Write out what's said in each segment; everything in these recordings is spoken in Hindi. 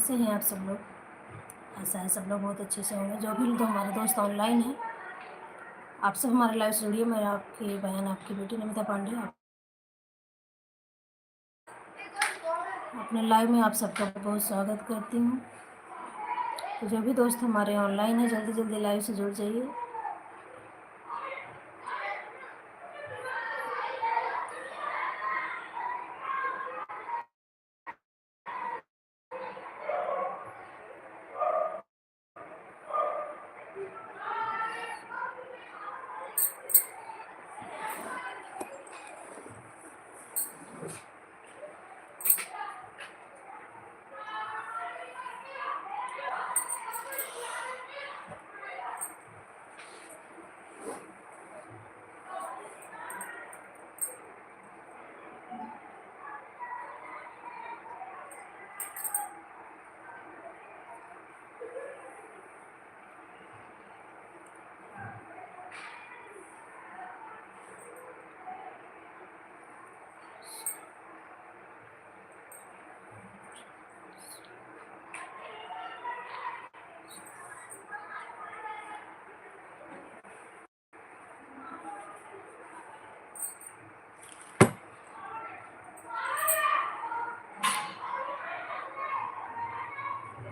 कैसे हैं आप सब लोग? आशा है सब लोग बहुत अच्छे से होंगे। जो भी तो हमारे दोस्त ऑनलाइन हैं, आप सब हमारे लाइव से जुड़िए। मैं आपकी बहन, आपकी बेटी नमिता पांडे, अपने लाइव में आप सबका बहुत स्वागत करती हूँ। तो जो भी दोस्त हमारे ऑनलाइन हैं, जल्दी जल्दी लाइव से जुड़ जाइए।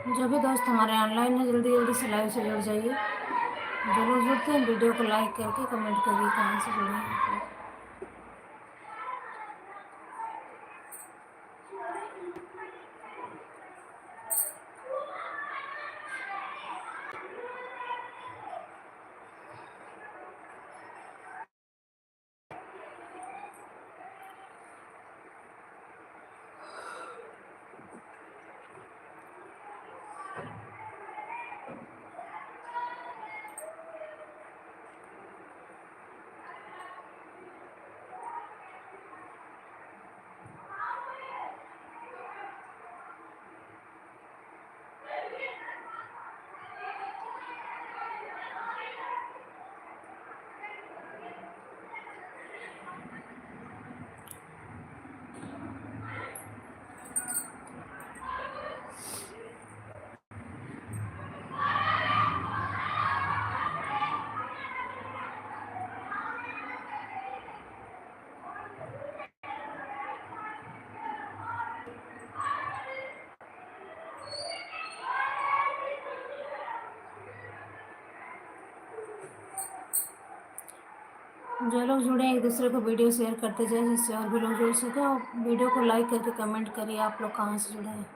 जो भी दोस्त हमारे ऑनलाइन हैं, जल्दी जल्दी से लाइव से जुड़ जाइए। जो लोग जुड़ते हैं, वीडियो को लाइक करके कमेंट करिए कहाँ से जुड़े हैं आप लोग। जो लोग जुड़े हैं, एक दूसरे को वीडियो शेयर करते जाए, जिससे और भी लोग जुड़ सकें। और वीडियो को लाइक करके कमेंट करिए आप लोग कहाँ से जुड़े हैं।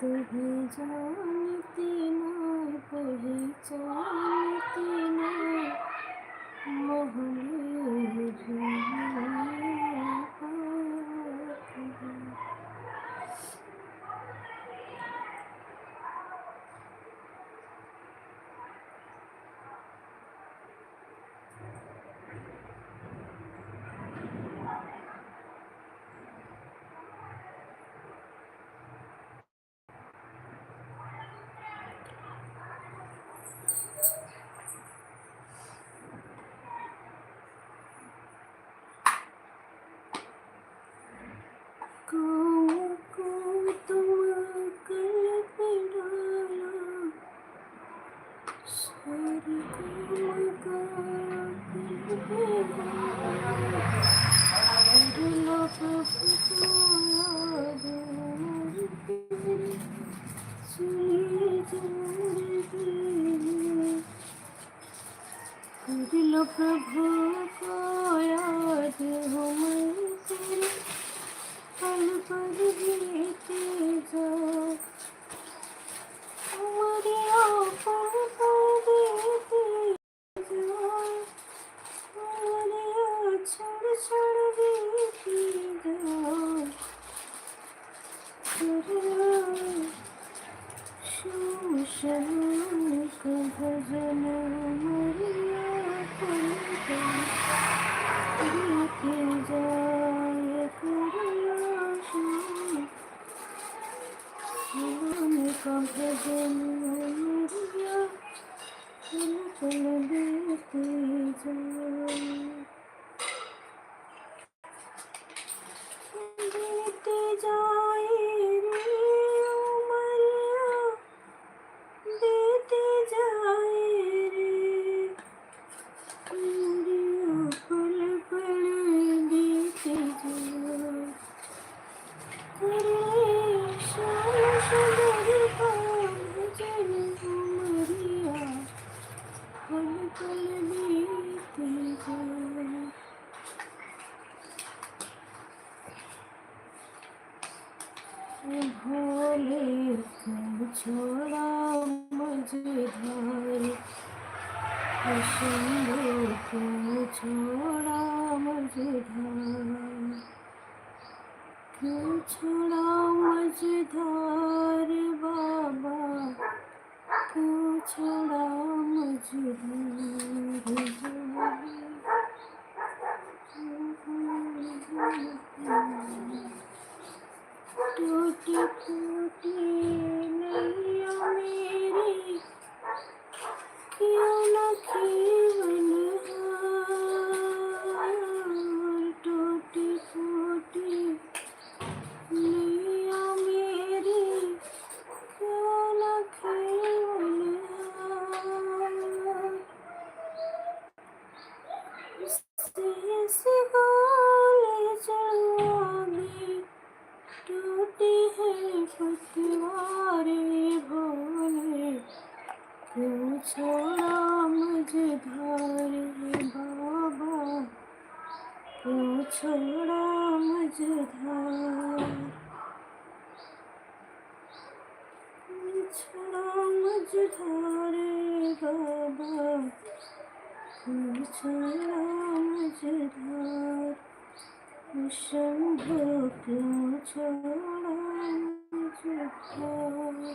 तुम्हें जानती ना पहचानती ना मोहल्ले को तुम कल पे डाला सारी को दिलो प्रभु को याद हो मैं तेरे पल पल बीते जाओ हमारी आँखों पर बीते जाओ हमारी छोड़ छोड़ बीते जाओ शाम शाम का भजन मरिया पल पल बीते जाए करिया शाम का भजन मरिया पल पल बीते जाए बीते जाए रे उमरिया बीते जाए रे उमरिया पल पल बीते जाए करे श्याम सुंदर का भजन उमरिया पल पल बीते जाए भोले को छोड़ा मझधार शंभू को छोड़ा मझधार क्यों छोड़ा मझधार बाबा क्यों छोड़ा मझधार टूटी फूटी नैया मेरी क्यों न खेवनहार टूटी फूटी नैया मेरी क्यों न खेवनहार से गाले चढ़वागे टूटी है पतवारे भोले क्यों छोड़ा मझधार बाबा क्यों छोड़ा मझधार क्यों छोड़ा मझधार बाबा क्यों छोड़ा मझधार शंभू क्यों छोड़ा मझधार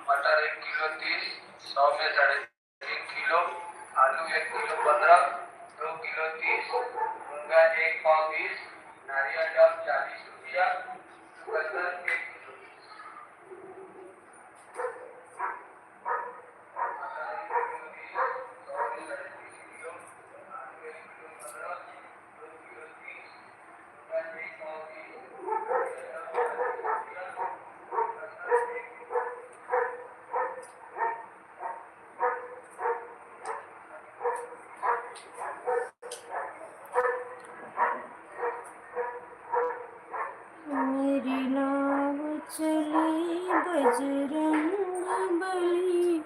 मटर 1 किलो 30, 100 में 3.5 किलो, आलू 1 किलो 15, 2 किलो 30, मूंगा 1 पाव 20, नारियल डाल 40 रुपया, चुकंदर 1 किलो। बजरंग बली,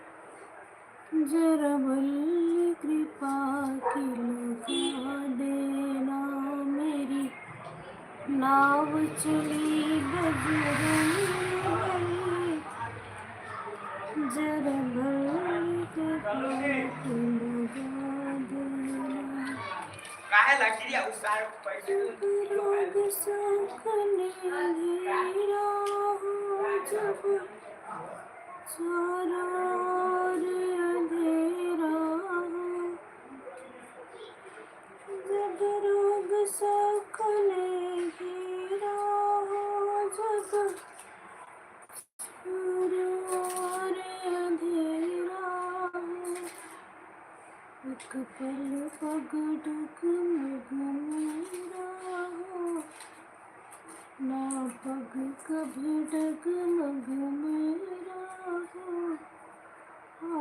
जरा बल कृपा की लगा देना मेरी नाव चली बजरंग बली, जरा बल कृपा की लगा देना। काहे लकीरिया उसार पैसे रोग सकने घेरा हो जब चारों ओर अंधेरा हो, जब रोग सकने घेरा हो जब चारों ओर अंधेरा हो, एक पल पग डगमग मेरा हो, ना पग कभी डगमग मेरा हो,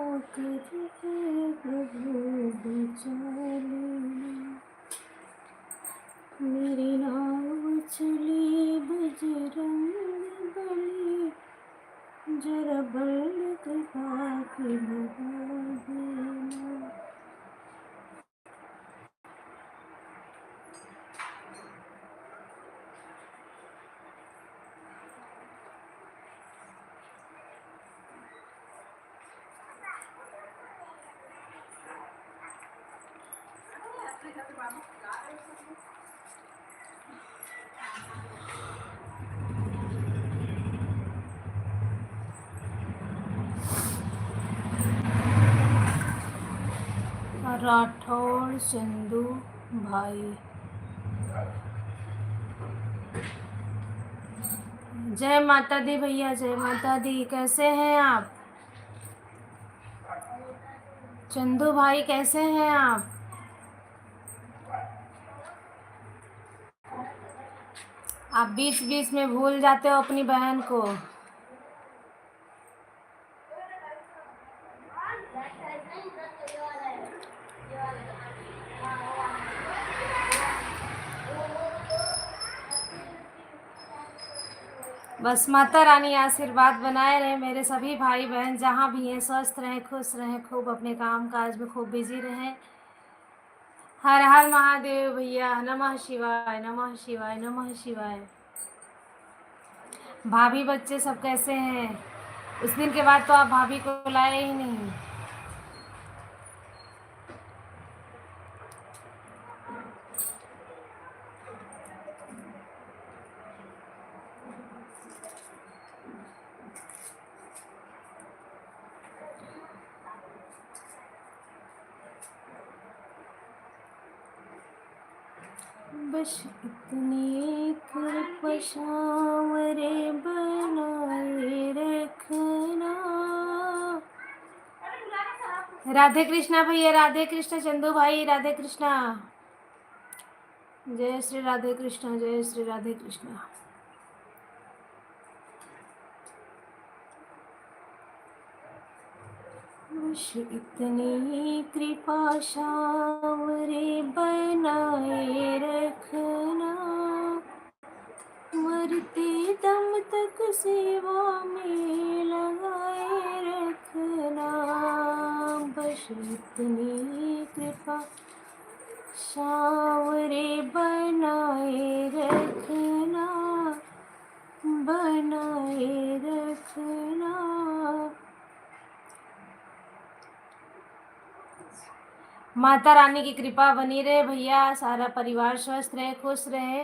आकर हे प्रभु बचा लेना, मेरी नाव चली बजरंग बली, जरा बल कृपा की लगा देना। राठौड़ चंदू भाई, जय माता दी भैया, जय माता दी। कैसे हैं आप चंदू भाई, कैसे हैं आप? आप बीच बीच में भूल जाते हो अपनी बहन को। बस माता रानी आशीर्वाद बनाए रहे, मेरे सभी भाई बहन जहाँ भी हैं स्वस्थ रहें, खुश रहें, खूब अपने काम काज में खूब बिजी रहें। हर हर महादेव भैया, नमः शिवाय, नमः शिवाय, नमः शिवाय। भाभी बच्चे सब कैसे हैं? उस दिन के बाद तो आप भाभी को लाए ही नहीं। बस इतनी कृपा सांवरे बनाए रखना। राधे कृष्णा भैया, राधे कृष्णा चंदू भाई, राधे कृष्णा। जय श्री राधे कृष्णा, जय श्री राधे कृष्णा। बस इतनी कृपा सांवरे बनाए रखना, मरते दम तक सेवा में लगाए रखना। बस इतनी कृपा सांवरे बनाए रखना, बनाए रखना। माता रानी की कृपा बनी रहे भैया, सारा परिवार स्वस्थ रहे, खुश रहे।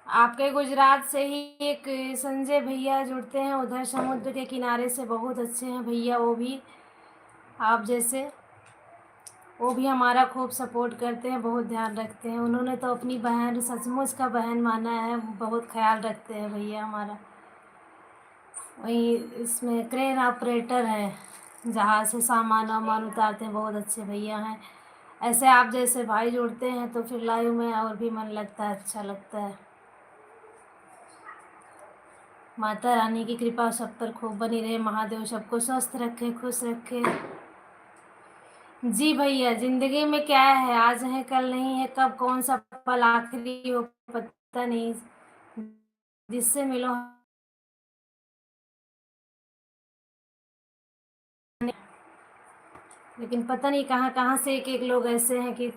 आपके गुजरात से ही एक संजय भैया जुड़ते हैं, उधर समुद्र के किनारे से, बहुत अच्छे हैं भैया वो भी आप जैसे। वो भी हमारा खूब सपोर्ट करते हैं, बहुत ध्यान रखते हैं। उन्होंने तो अपनी बहन सचमुच का बहन माना है, बहुत ख्याल रखते हैं भैया हमारा। वही इसमें क्रेन ऑपरेटर है, जहाँ से सामान वामान उतारते हैं, बहुत अच्छे भैया हैं। ऐसे आप जैसे भाई जुड़ते हैं तो फिर लाइव में और भी मन लगता है, अच्छा लगता है। माता रानी की कृपा सब पर खूब बनी रहे, महादेव सबको स्वस्थ रखे, खुश रखे। जी भैया, जिंदगी में क्या है, आज है कल नहीं है, कब कौन सा पल आखिरी हो पता नहीं। जिससे मिलो लेकिन पता नहीं कहाँ कहाँ से एक एक लोग ऐसे हैं कि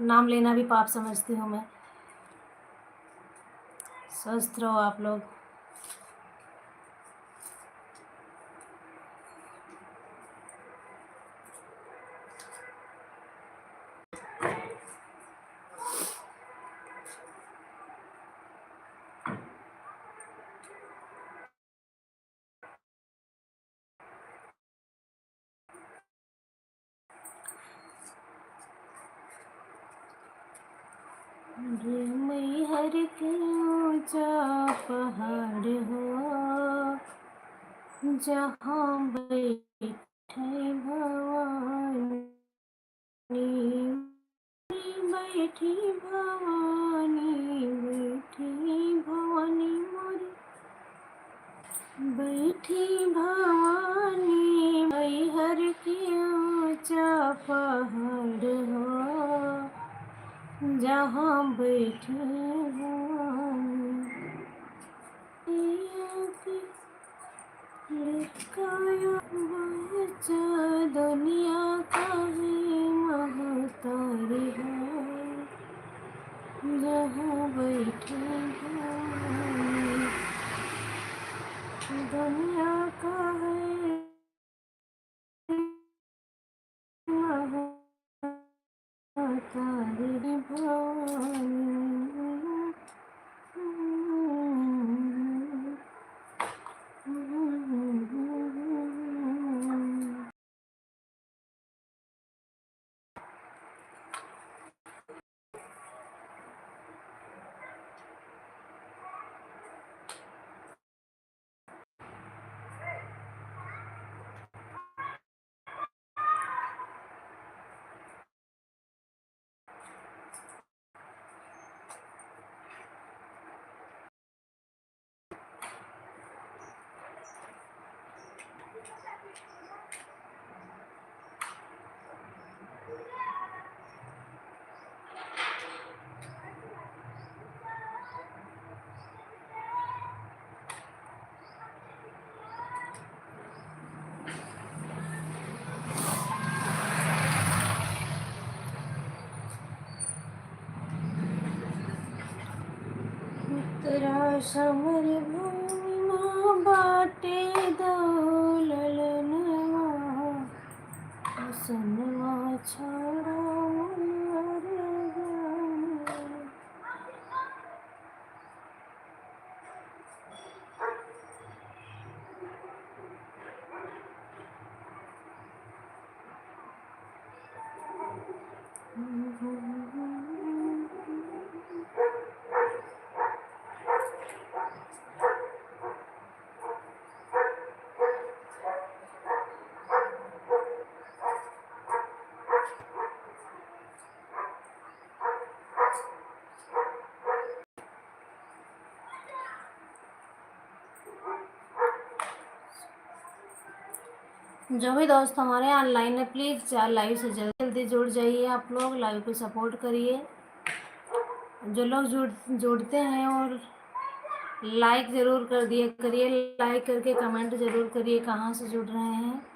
नाम लेना भी पाप समझती हूँ मैं। स्वस्थ रहो आप लोग। ये मैहर के ऊंचा पहाड़ हो, जहाँ बैठे भवानी, बैठी भवानी, बैठी भवानी मोरी, बैठी भवानी। मैहर के ऊंचा पहाड़ हो, जहाँ बैठी भवानी, लटकाया बच्चा दुनिया का है महतारी है, जहाँ बैठी भवानी, दुनिया का है महतारी भवानी। तेरा समर भूमि माँ बाटे दौललनवा, सनवा छाड़ा मुनर गाने। जो भी दोस्त हमारे ऑनलाइन है प्लीज़ लाइव से जल्दी जल्दी जुड़ जाइए। आप लोग लाइव को सपोर्ट करिए। जो लोग जुड़ते हैं और लाइक ज़रूर कर दिया करिए, लाइक करके कमेंट ज़रूर करिए कहाँ से जुड़ रहे हैं।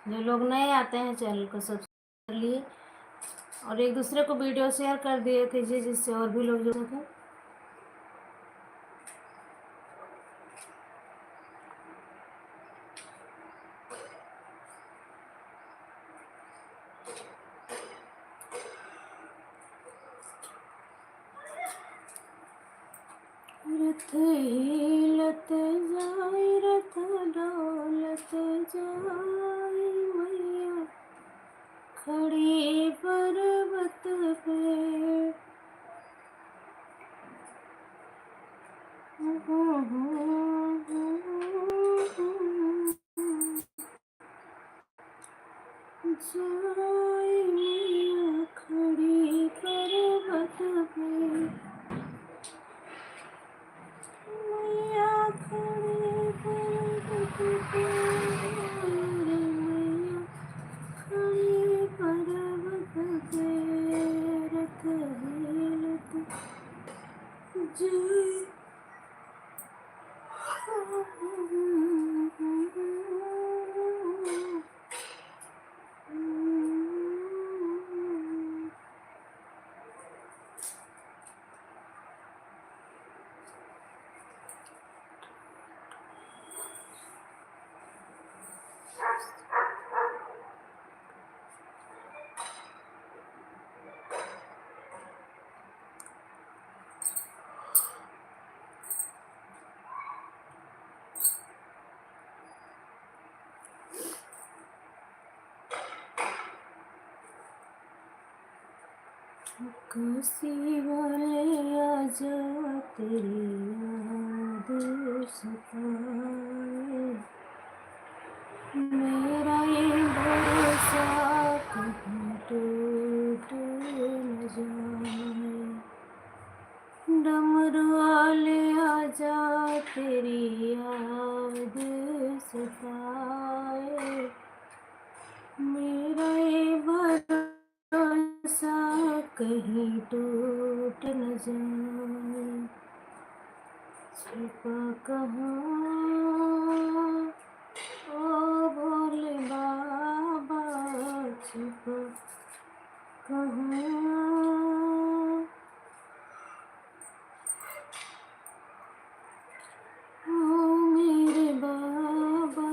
जो लोग नए आते हैं चैनल को सब्सक्राइब कर लिए और एक दूसरे को वीडियो शेयर कर दिया कीजिए जिससे और भी लोग जुड़ सकें। रथ हिलत जाए, रथ डोलत जाए, मैया खड़ी पर्वत पे। जाए मैया खड़ी पर्वत पे, मैया खड़ी पर्वत पे, मैया खड़ी पर्वत पे। रथ हिलत जाए, काशी वाले आजा तेरी याद सताए, मेरा ये भरोसा कहीं टूट न जाए। डमरू वाले आजा तेरी याद सताए, मेरा ये भरोसा कहीं टूट न जाए। छिपा कहाँ ओ भोले बाबा, छिपा कहाँ। ओ मेरे बाबा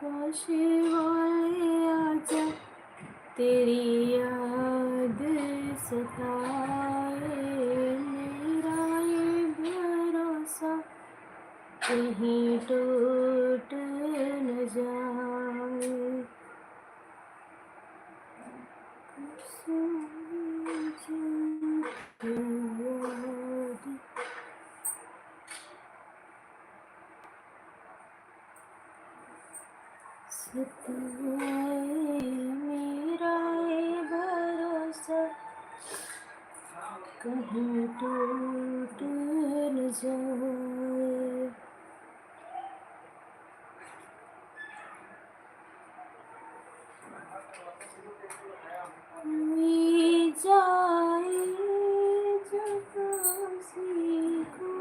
काशी वाले आजा तेरी याद सताए, मेरा ये भरोसा कहीं टूट न जाए। सताए, मेरा ये भरोसा कहीं टूट न जाए। कोई जाए जहाँ से को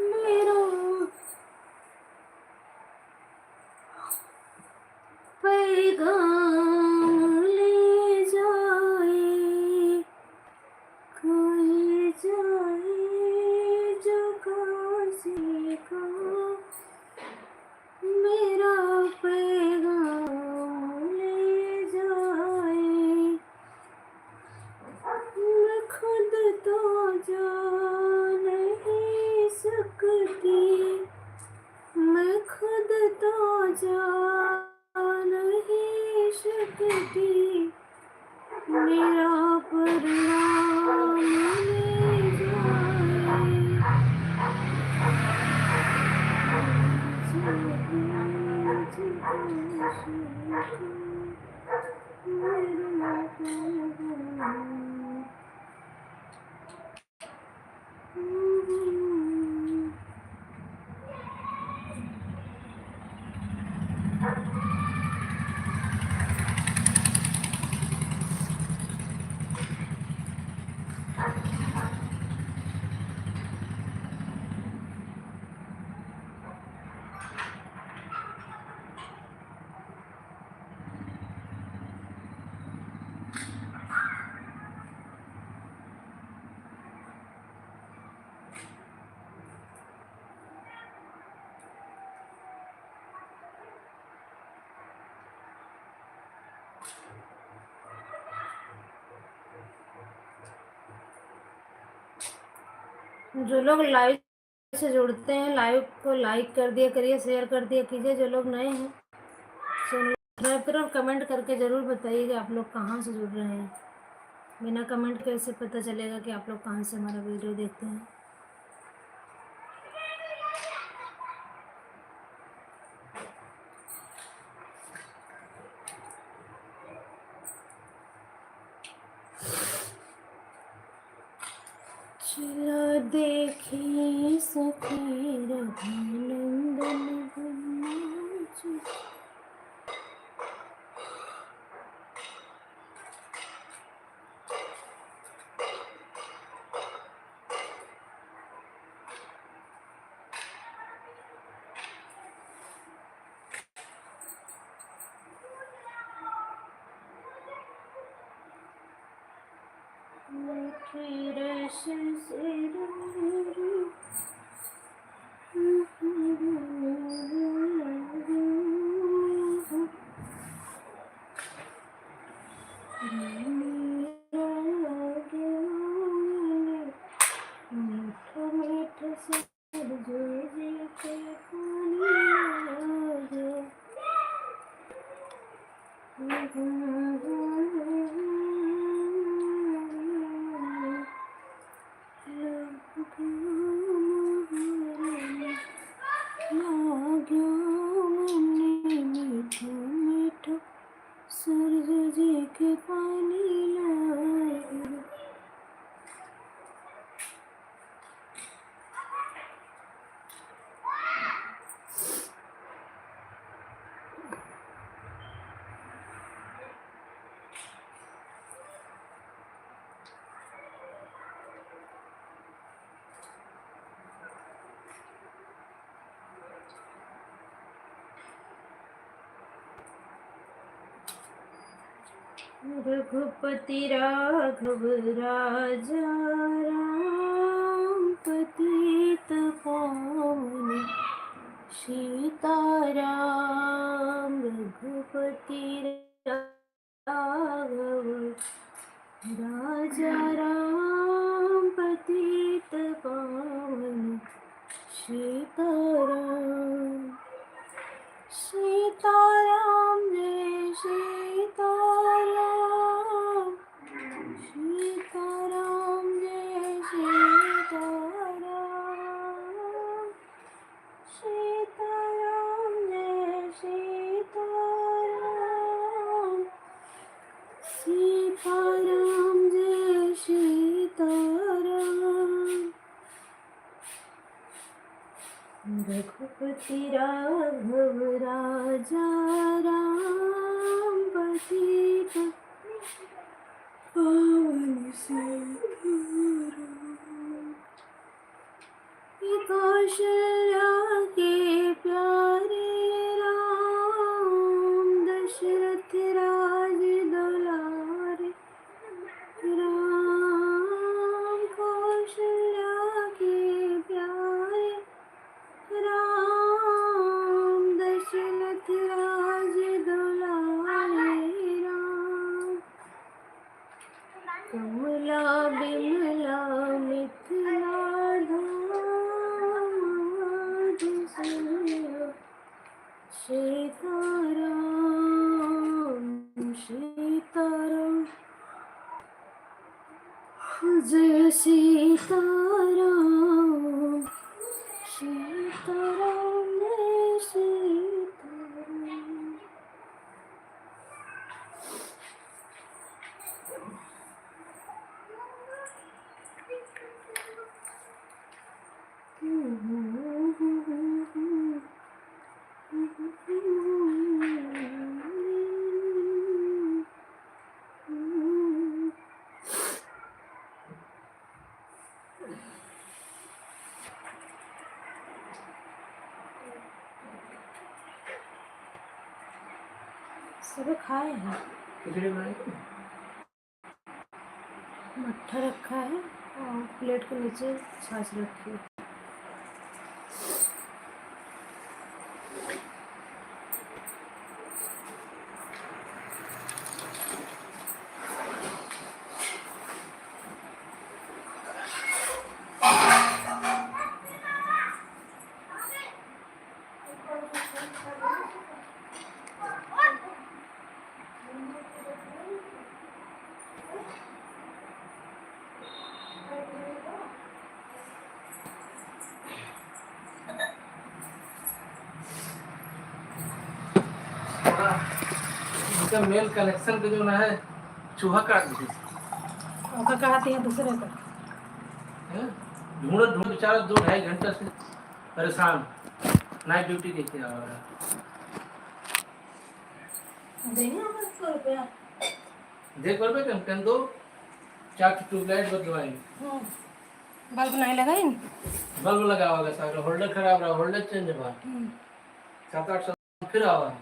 मेरा पैगाम ले जाए, कोई जाए जहाँ से को मेरा पैगाम ले जाए। मैं खुद तो जा नहीं सकती, मैं खुद तो जा नहीं सकती, मेरा पैगाम ले जाए। जो लोग लाइव से जुड़ते हैं, लाइव को लाइक कर दिया करिए, शेयर कर दिया कीजिए। जो लोग नए हैं सब्सक्राइब करो और कमेंट करके ज़रूर बताइए कि आप लोग कहाँ से जुड़ रहे हैं। बिना कमेंट कैसे पता चलेगा कि आप लोग कहाँ से हमारा वीडियो देखते हैं। चलो देखे सखी रघुनंदन बनोज, मीठे रस से रघुपति राघव राजा राम पतित पावन सीताराम। रघुपति राघव राजा राम पतित पावन सीताराम। सीताराम जय सीताराम। सीताराम जय सीताराम। सीताराम जय सीताराम। सीताराम जय सीताराम। रघुपति राघव राजा राम पतित पावन सीताराम। कौशल्या के प्यारे राम दशरथ राज दुलारे राम। कौशल्या के प्यारे राम दशरथ राज दुलारे राम। कमला बिमला मिथिला धाम सीताराम। सीताराम जय सीताराम। सीताराम जय सीताराम। सब खाए हैं। खिचड़ी बनाई थी? मट्ठा रखा है और प्लेट के नीचे छाछ रखी है। इसका मेल कनेक्शन का जो ना है चूहा काट दी। उनका कहते हैं दूसरे का। ढूंढ ढूंढ बेचारा 2-2.5 घंटे से परेशान नाइट ड्यूटी देखे आ रहा है। देंगे हम 100 रुपया। देख बोलबे कम दो 4 ट्यूबलाइट बदलवाएंगे। बल्ब नहीं लगाई। बल्ब लगा होगा सारा होल्डर खराब रहा होल्डर चेंज हुआ 7-8 साल फिर आवा।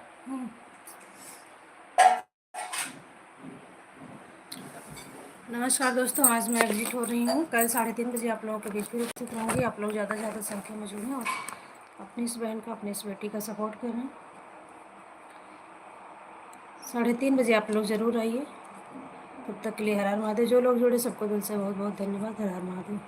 नमस्कार दोस्तों, आज मैं एग्जिट हो रही हूँ। कल 3:30 बजे आप लोगों के बीच फिर उपस्थित रहूँगी। आप लोग ज़्यादा से ज़्यादा संख्या में जुड़ें और अपनी इस बहन का, अपनी इस बेटी का सपोर्ट करें। 3:30 बजे आप लोग ज़रूर आइए। तब तक के लिए हर हर महादेव। जो लोग जुड़े सबको दिल से बहुत बहुत धन्यवाद। हर हर महादेव।